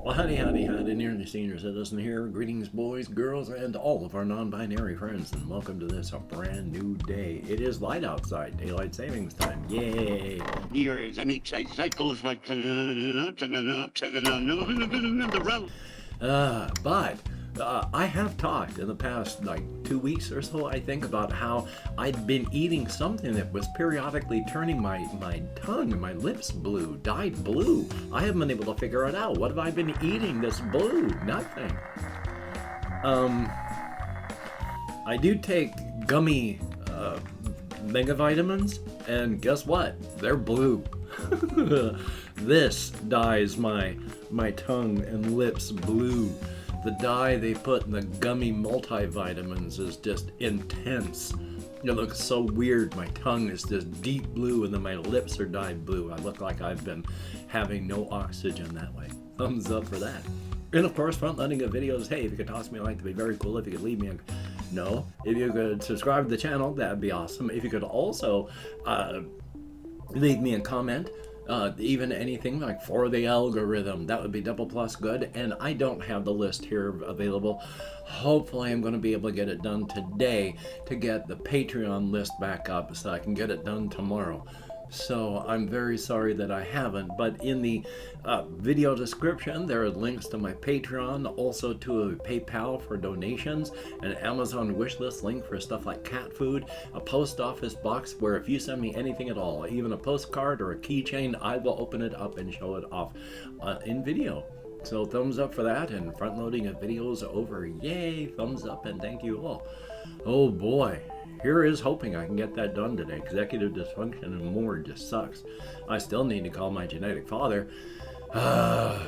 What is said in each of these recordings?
Well, howdy, howdy, howdy, nearly senior citizen here. Greetings, boys, girls, and all of our non-binary friends, and welcome to this, a brand new day. It is light outside, daylight savings time. Yay! Here is an cycles like the road. But I have talked in the past, like 2 weeks or so, I think, about how I'd been eating something that was periodically turning my tongue and my lips blue, dyed blue. I haven't been able to figure it out. What have I been eating that's blue? Nothing. I do take gummy mega vitamins, and guess what? They're blue. This dyes my tongue and lips blue. The dye they put in the gummy multivitamins is just intense. It looks so weird. My tongue is just deep blue and then my lips are dyed blue. I look like I've been having no oxygen that way. Thumbs up for that. And of course, front-loading of videos. Hey, if you could toss me a like, that'd be very cool. If you could leave me a no. If you could subscribe to the channel, that'd be awesome. If you could also leave me a comment. Even anything like for the algorithm, that would be double plus good. And I don't have the list here available. Hopefully I'm going to be able to get it done today to get the Patreon list back up so I can get it done tomorrow. So I'm very sorry that I haven't, but in the video description there are links to my Patreon, also to a PayPal for donations, an Amazon wishlist link for stuff like cat food, a post office box where if you send me anything at all, even a postcard or a keychain, I will open it up and show it off in video. So thumbs up for that, and front loading of videos over. Yay, thumbs up, and thank you all. Oh boy. Here is hoping I can get that done today. Executive dysfunction and more just sucks. I still need to call my genetic father,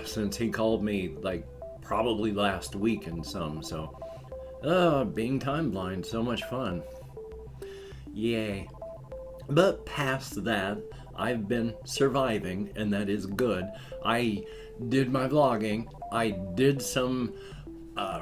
since he called me like probably last week and some. So, being time blind, so much fun. Yay. But past that, I've been surviving, and that is good. I did my vlogging. I did some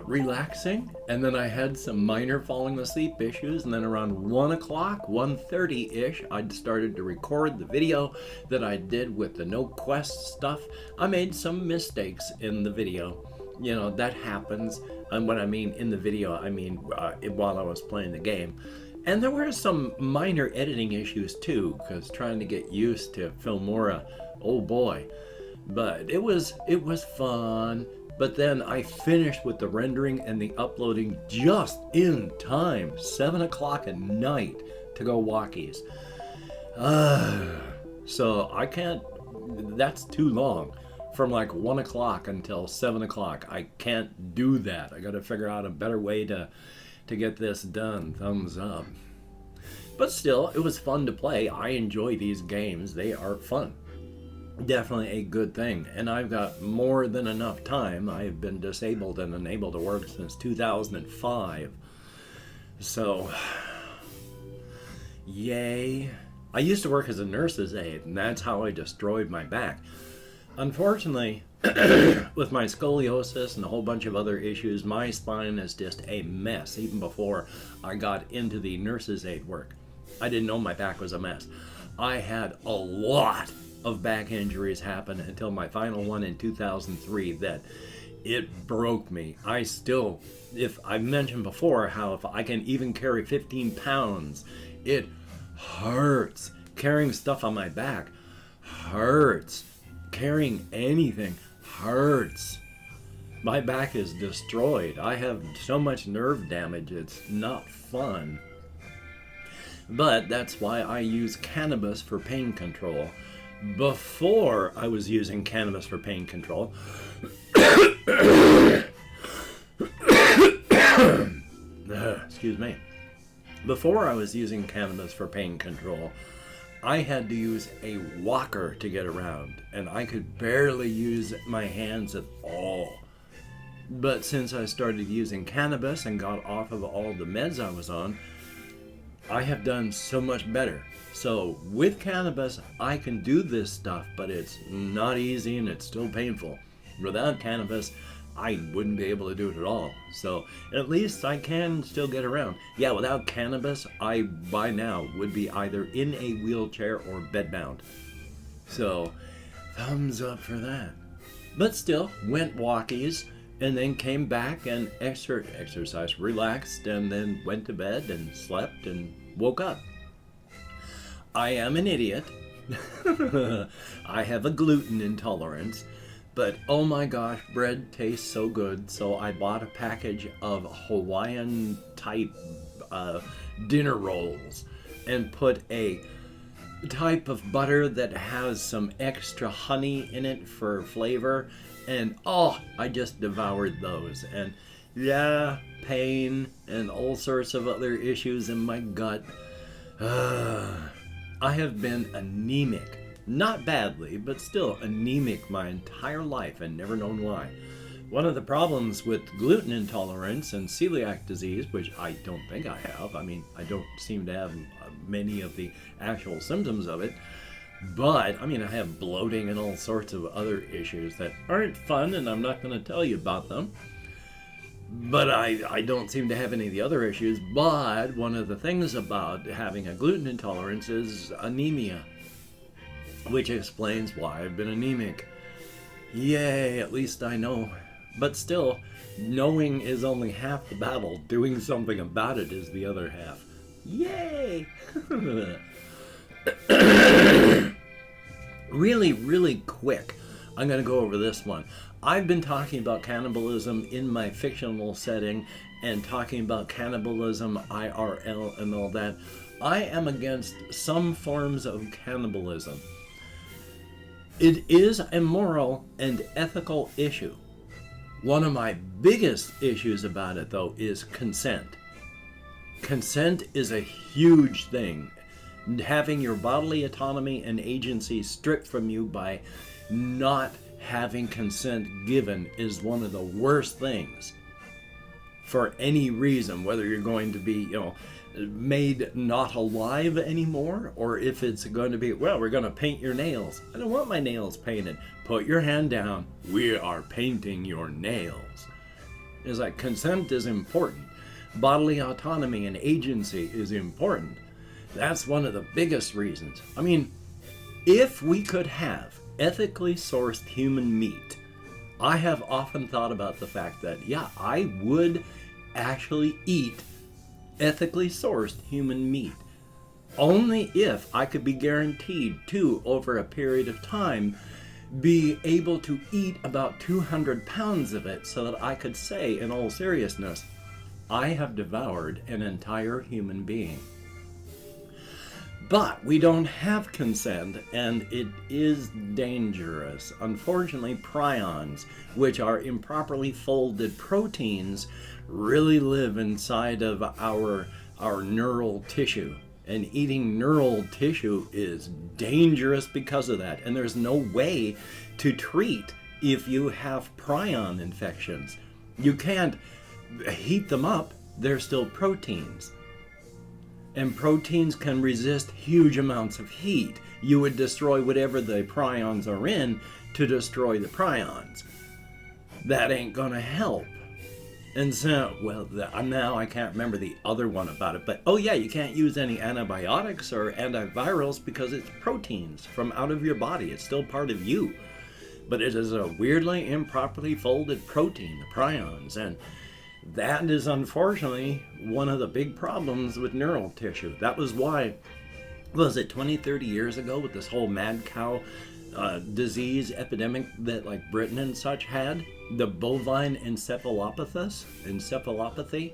relaxing, and then I had some minor falling asleep issues, and then around 1 o'clock, 1:30-ish, I started to record the video that I did with the no quest stuff. I made some mistakes in the video. You know, that happens. And when I mean in the video, I mean while I was playing the game. And there were some minor editing issues too, because trying to get used to Filmora, oh boy. But it was fun. But then I finished with the rendering and the uploading just in time, 7 o'clock at night, to go walkies. So I can't, that's too long. From like 1 o'clock until 7 o'clock, I can't do that. I gotta figure out a better way to get this done. Thumbs up. But still, it was fun to play. I enjoy these games. They are fun. Definitely a good thing, and I've got more than enough time. I've been disabled and unable to work since 2005, so yay. I used to work as a nurse's aide, and that's how I destroyed my back. Unfortunately, with my scoliosis and a whole bunch of other issues, my spine is just a mess. Even before I got into the nurse's aide work, I didn't know my back was a mess. I had a lot of back injuries happen until my final one in 2003 that it broke me. I still, if I've mentioned before how if I can even carry 15 pounds, it hurts. Carrying stuff on my back hurts. Carrying anything hurts. My back is destroyed. I have so much nerve damage, it's not fun. But that's why I use cannabis for pain control. Before I was using cannabis for pain control, excuse me. Before I was using cannabis for pain control, I had to use a walker to get around, and I could barely use my hands at all. But since I started using cannabis and got off of all the meds I was on, I have done so much better. So with cannabis, I can do this stuff, but it's not easy and it's still painful. Without cannabis, I wouldn't be able to do it at all. So at least I can still get around. Yeah, without cannabis, I by now would be either in a wheelchair or bedbound. So thumbs up for that. But still, went walkies, and then came back and exercised, relaxed, and then went to bed and slept and woke up. I am an idiot. I have a gluten intolerance, but oh my gosh, bread tastes so good, so I bought a package of Hawaiian type dinner rolls and put a type of butter that has some extra honey in it for flavor, and oh, I just devoured those. And yeah, pain and all sorts of other issues in my gut. I have been anemic, not badly, but still anemic my entire life and never known why. One of the problems with gluten intolerance and celiac disease, which I don't think I have, I mean, I don't seem to have many of the actual symptoms of it, but I mean, I have bloating and all sorts of other issues that aren't fun, and I'm not going to tell you about them. But I don't seem to have any of the other issues. But one of the things about having a gluten intolerance is anemia, which explains why I've been anemic. Yay, at least I know. But still, knowing is only half the battle. Doing something about it is the other half. Yay! Really quick, I'm going to go over this one. I've been talking about cannibalism in my fictional setting and talking about cannibalism IRL and all that. I am against some forms of cannibalism. It is a moral and ethical issue. One of my biggest issues about it, though, is consent. Consent is a huge thing. Having your bodily autonomy and agency stripped from you by not having consent given is one of the worst things for any reason, whether you're going to be, made not alive anymore, or if it's going to be, well, we're going to paint your nails. I don't want my nails painted. Put your hand down. We are painting your nails. It's like consent is important. Bodily autonomy and agency is important. That's one of the biggest reasons. I mean, if we could have ethically sourced human meat, I have often thought about the fact that, yeah, I would actually eat ethically sourced human meat. Only if I could be guaranteed to, over a period of time, be able to eat about 200 pounds of it so that I could say, in all seriousness, I have devoured an entire human being. But we don't have consent, and it is dangerous. Unfortunately, prions, which are improperly folded proteins, really live inside of our neural tissue. And eating neural tissue is dangerous because of that. And there's no way to treat if you have prion infections. You can't heat them up. They're still proteins. And proteins can resist huge amounts of heat. You would destroy whatever the prions are in to destroy the prions. That ain't gonna help. And so, well, now I can't remember the other one about it, but oh yeah, you can't use any antibiotics or antivirals because it's proteins from out of your body. It's still part of you. But it is a weirdly improperly folded protein, the prions, and that is unfortunately one of the big problems with neural tissue. That was why, was it 20, 30 years ago with this whole mad cow disease epidemic that like Britain and such had, the bovine encephalopathy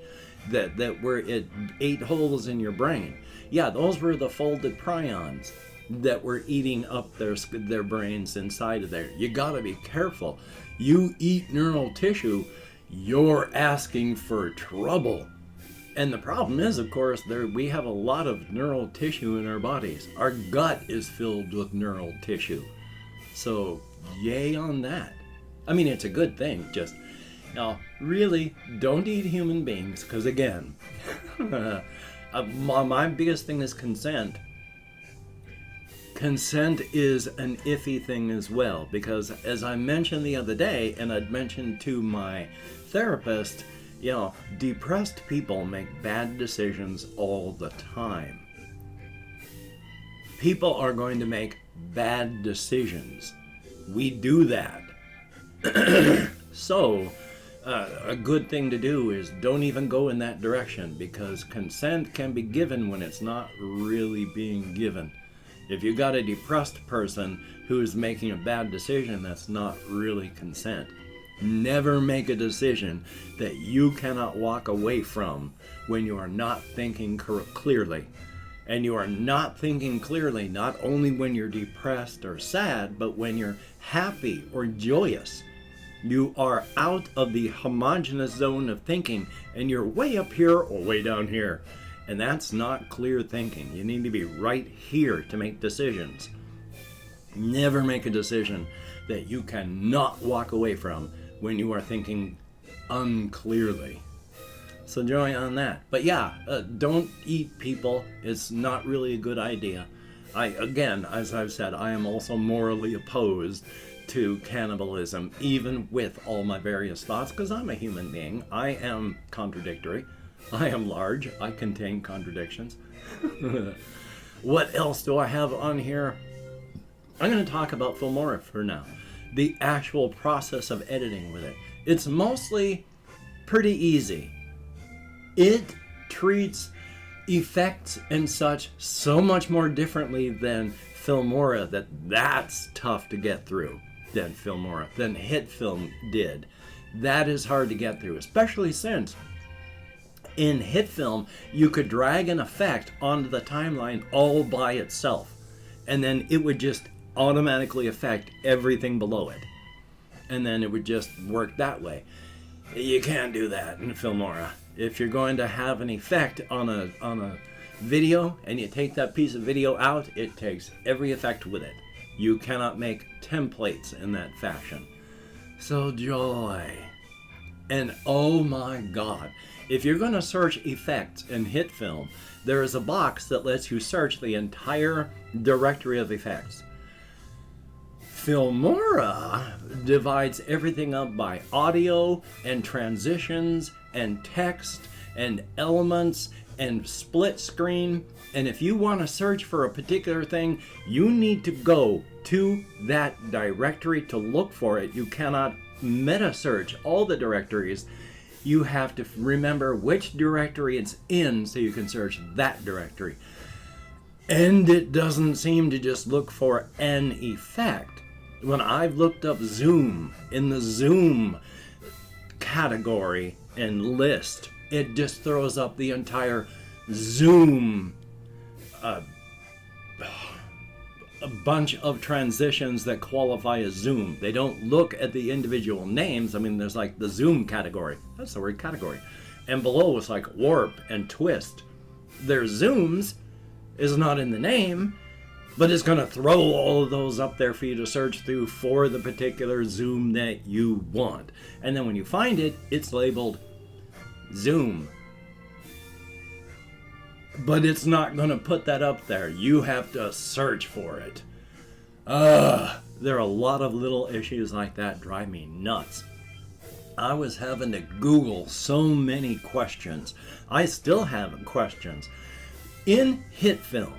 that where it ate holes in your brain. Yeah, those were the folded prions that were eating up their brains inside of there. You gotta be careful. You eat neural tissue, you're asking for trouble. And the problem is, of course, we have a lot of neural tissue in our bodies. Our gut is filled with neural tissue. So, yay on that. I mean, it's a good thing, just, really, don't eat human beings, because again, my biggest thing is consent. Consent is an iffy thing as well, because as I mentioned the other day, and I'd mentioned to my therapist, depressed people make bad decisions all the time. People are going to make bad decisions. We do that. So, a good thing to do is don't even go in that direction, because consent can be given when it's not really being given. If you got a depressed person who's making a bad decision, that's not really consent. Never make a decision that you cannot walk away from when you are not thinking clearly. And you are not thinking clearly not only when you're depressed or sad, but when you're happy or joyous. You are out of the homogeneous zone of thinking, and you're way up here or way down here. And that's not clear thinking. You need to be right here to make decisions. Never make a decision that you cannot walk away from when you are thinking unclearly. So join on that. But yeah, don't eat people. It's not really a good idea. Again, as I've said, I am also morally opposed to cannibalism, even with all my various thoughts, because I'm a human being. I am contradictory. I am large. I contain contradictions. What else do I have on here? I'm going to talk about Filmora for now. The actual process of editing with it. It's mostly pretty easy. It treats effects and such so much more differently than Filmora that's tough to get through than Filmora, than HitFilm did. That is hard to get through, especially since in HitFilm you could drag an effect onto the timeline all by itself, and then it would just automatically affect everything below it, and then it would just work that way. You can't do that in Filmora. If you're going to have an effect on a video and you take that piece of video out, it takes every effect with it. You cannot make templates in that fashion. So joy. And oh my god, if you're going to search effects in HitFilm, there is a box that lets you search the entire directory of effects. Filmora divides everything up by audio and transitions and text and elements and split screen. And if you want to search for a particular thing, you need to go to that directory to look for it. You cannot meta search all the directories. You have to remember which directory it's in so you can search that directory. And it doesn't seem to just look for an effect. When I've looked up Zoom in the Zoom category and list, it just throws up the entire Zoom, a bunch of transitions that qualify as Zoom. They don't look at the individual names. I mean, there's like the Zoom category. That's the word, category. And below is like warp and twist. There's Zooms is not in the name, but it's going to throw all of those up there for you to search through for the particular Zoom that you want. And then when you find it, it's labeled Zoom. But it's not going to put that up there. You have to search for it. There are a lot of little issues like that drive me nuts. I was having to Google so many questions. I still have questions. In HitFilm,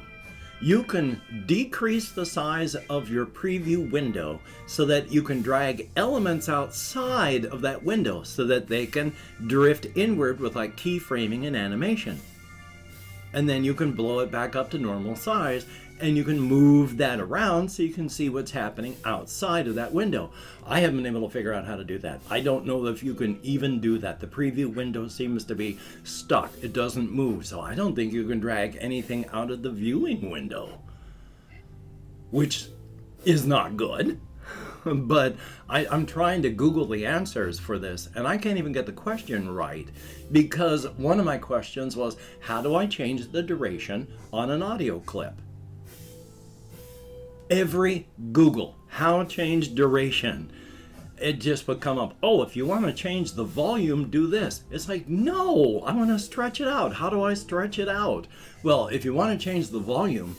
you can decrease the size of your preview window so that you can drag elements outside of that window so that they can drift inward with like keyframing and animation. And then you can blow it back up to normal size, and you can move that around so you can see what's happening outside of that window. I haven't been able to figure out how to do that. I don't know if you can even do that. The preview window seems to be stuck. It doesn't move, so I don't think you can drag anything out of the viewing window, which is not good. But I'm trying to Google the answers for this, and I can't even get the question right, because one of my questions was, how do I change the duration on an audio clip? Every Google, how change duration, it just would come up, oh, if you want to change the volume, do this. It's like, no, I want to stretch it out. How do I stretch it out? Well, if you want to change the volume,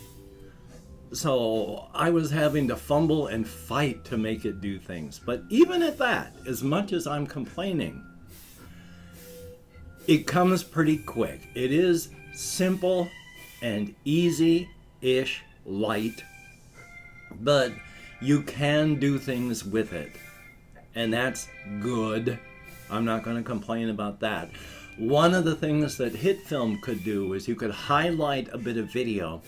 so I was having to fumble and fight to make it do things. But even at that, as much as I'm complaining, it comes pretty quick. It is simple and easy-ish, light, but you can do things with it. And that's good. I'm not going to complain about that. One of the things that HitFilm could do is you could highlight a bit of video,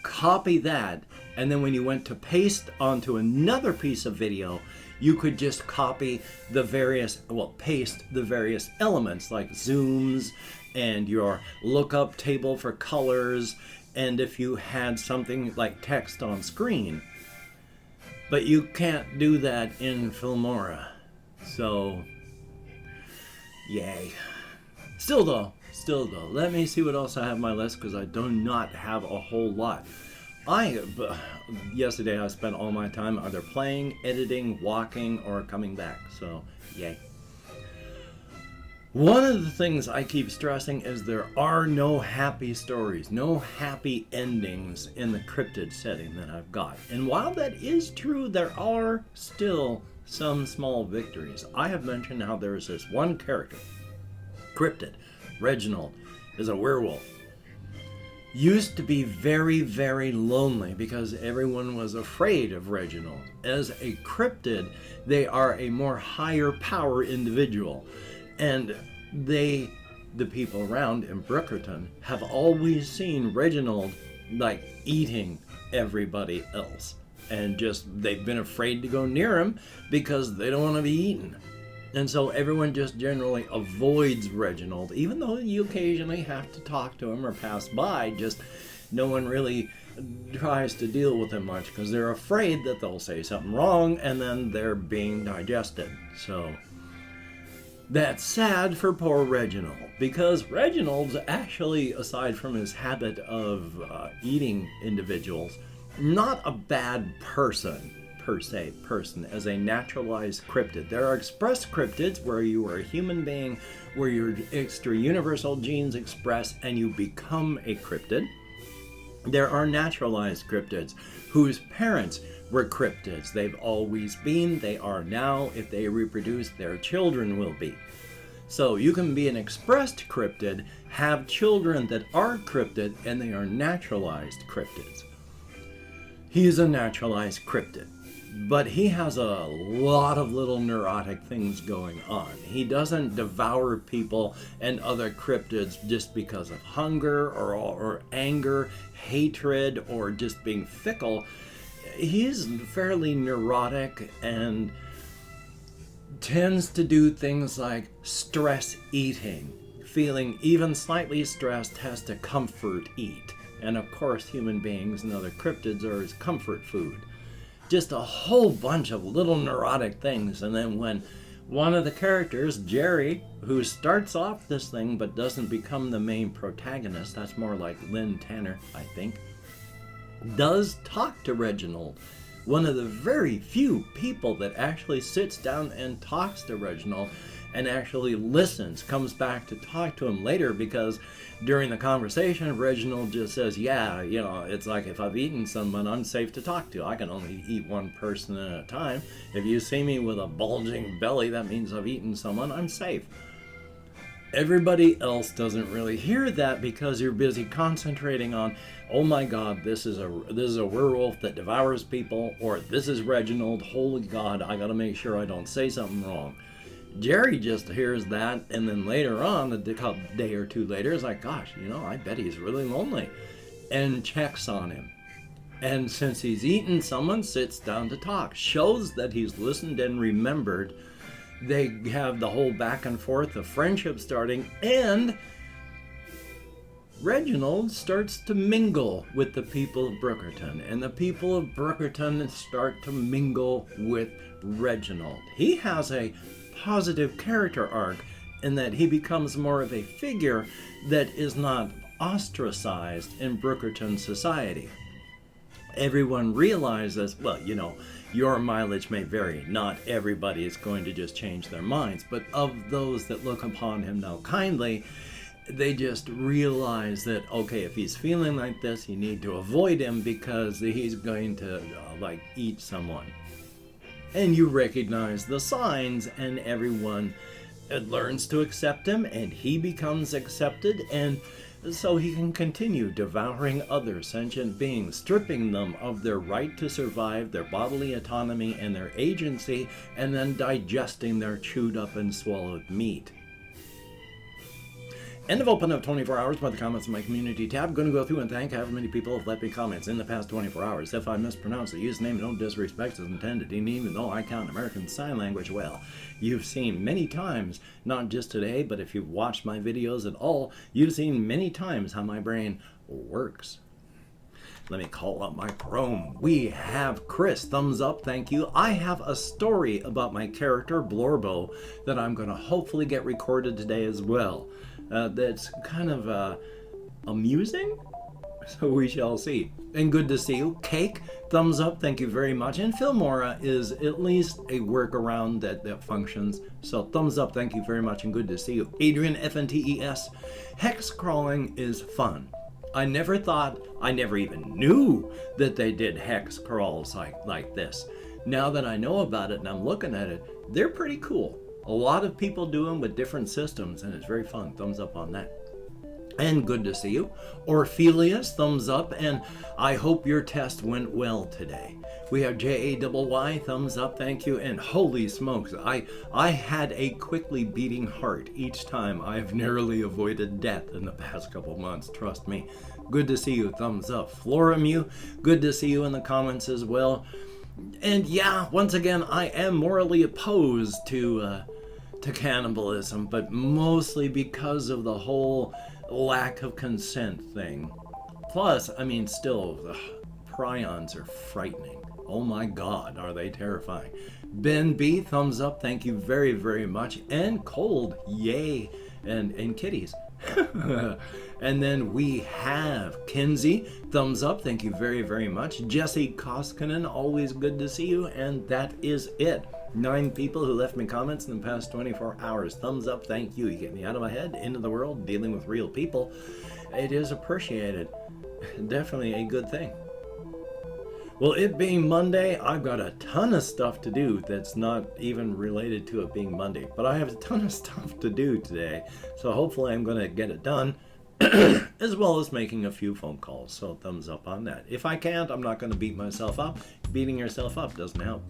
copy that, and then when you went to paste onto another piece of video, you could just copy the various, paste the various elements like zooms and your lookup table for colors, and if you had something like text on screen. But you can't do that in Filmora. So, yay. Still though, let me see what else I have on my list, because I do not have a whole lot. Yesterday I spent all my time either playing, editing, walking, or coming back, so yay. One of the things I keep stressing is there are no happy stories, no happy endings in the Cryptid setting that I've got. And while that is true, there are still some small victories. I have mentioned how there's this one character, Cryptid, Reginald, is a werewolf. Used to be very, very lonely because everyone was afraid of Reginald. As a Cryptid, they are a more higher power individual. And the people around in Brookerton have always seen Reginald like eating everybody else. And just, they've been afraid to go near him because they don't want to be eaten. And so everyone just generally avoids Reginald, even though you occasionally have to talk to him or pass by, just no one really tries to deal with him much because they're afraid that they'll say something wrong and then they're being digested. So that's sad for poor Reginald, because Reginald's actually, aside from his habit of eating individuals, not a bad person. Per se person as a naturalized cryptid. There are express cryptids where you are a human being, where your extra universal genes express and you become a cryptid. There are naturalized cryptids whose parents were cryptids. They've always been, they are now. If they reproduce, their children will be. So you can be an expressed cryptid, have children that are cryptid, and they are naturalized cryptids. He is a naturalized cryptid. But he has a lot of little neurotic things going on. He doesn't devour people and other cryptids just because of hunger or anger, hatred, or just being fickle. He's fairly neurotic and tends to do things like stress eating. Feeling even slightly stressed has to comfort eat. And of course, human beings and other cryptids are his comfort food. Just a whole bunch of little neurotic things. And then when one of the characters, Jerry, who starts off this thing but doesn't become the main protagonist, that's more like Lynn Tanner, I think, does talk to Reginald. One of the very few people that actually sits down and talks to Reginald and actually listens, comes back to talk to him later, because during the conversation, Reginald just says, yeah, it's like if I've eaten someone, I'm safe to talk to. I can only eat one person at a time. If you see me with a bulging belly, that means I've eaten someone, I'm safe. Everybody else doesn't really hear that because you're busy concentrating on, oh my God, this is a werewolf that devours people, or this is Reginald, holy God, I gotta make sure I don't say something wrong. Jerry just hears that, and then later on, a day or two later, is like, gosh, I bet he's really lonely, and checks on him. And since he's eaten someone, sits down to talk. Shows that he's listened and remembered. They have the whole back and forth of friendship starting, and Reginald starts to mingle with the people of Brookerton, and the people of Brookerton start to mingle with Reginald. He has a positive character arc in that he becomes more of a figure that is not ostracized in Brookerton society. Everyone realizes, your mileage may vary. Not everybody is going to just change their minds, but of those that look upon him now kindly, they just realize that, okay, if he's feeling like this, you need to avoid him because he's going to eat someone. And you recognize the signs, and everyone learns to accept him, and he becomes accepted. And so he can continue devouring other sentient beings, stripping them of their right to survive, their bodily autonomy, and their agency, and then digesting their chewed up and swallowed meat. End of open of 24 hours by the comments in my community tab. I'm going to go through and thank however many people have left me comments in the past 24 hours. If I mispronounce the username, don't disrespect as intended. And even though I count American Sign Language well, you've seen many times, not just today, but if you've watched my videos at all, you've seen many times how my brain works. Let me call up my Chrome. We have Chris, thumbs up, thank you. I have a story about my character, Blorbo, that I'm going to hopefully get recorded today as well. That's kind of amusing, so we shall see. And good to see you. Cake, thumbs up, thank you very much. And Filmora is at least a workaround that functions, so thumbs up, thank you very much, and good to see you. Adrian, FNTES, hex crawling is fun. I never even knew that they did hex crawls like this. Now that I know about it and I'm looking at it, they're pretty cool. A lot of people do them with different systems, and it's very fun. Thumbs up on that. And good to see you. Orphelius, thumbs up, and I hope your test went well today. We have JAYY, thumbs up, thank you, and holy smokes, I had a quickly beating heart each time I've narrowly avoided death in the past couple months, trust me. Good to see you, thumbs up. Floramu, good to see you in the comments as well. And yeah, once again, I am morally opposed to cannibalism, but mostly because of the whole lack of consent thing. Plus, I mean, still, prions are frightening. Oh my God, are they terrifying. Ben B, thumbs up, thank you very, very much. And Cold, yay, and kitties. And then we have Kinsey, thumbs up, thank you very, very much. Jesse Koskinen, always good to see you, and that is it. 9 people who left me comments in the past 24 hours. Thumbs up, thank you. You get me out of my head, into the world, dealing with real people. It is appreciated. Definitely a good thing. Well, it being Monday, I've got a ton of stuff to do that's not even related to it being Monday. But I have a ton of stuff to do today, so hopefully I'm going to get it done, as well as making a few phone calls. So thumbs up on that. If I can't, I'm not going to beat myself up. Beating yourself up doesn't help.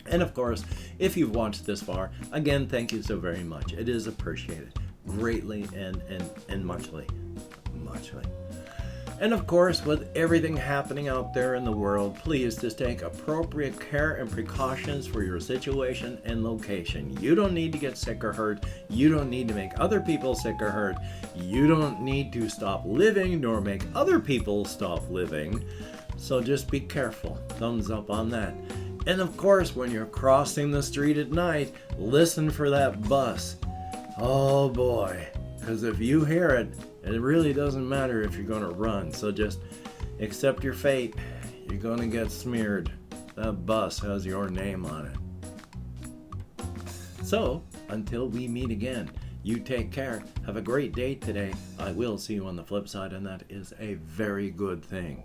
And of course, if you've watched this far, again, thank you so very much. It is appreciated greatly and muchly. And of course, with everything happening out there in the world, please just take appropriate care and precautions for your situation and location. You don't need to get sick or hurt. You don't need to make other people sick or hurt. You don't need to stop living nor make other people stop living. So just be careful. Thumbs up on that. And of course, when you're crossing the street at night, listen for that bus. Oh boy, because if you hear it, it really doesn't matter if you're going to run. So just accept your fate. You're going to get smeared. That bus has your name on it. So, until we meet again, you take care. Have a great day today. I will see you on the flip side, and that is a very good thing.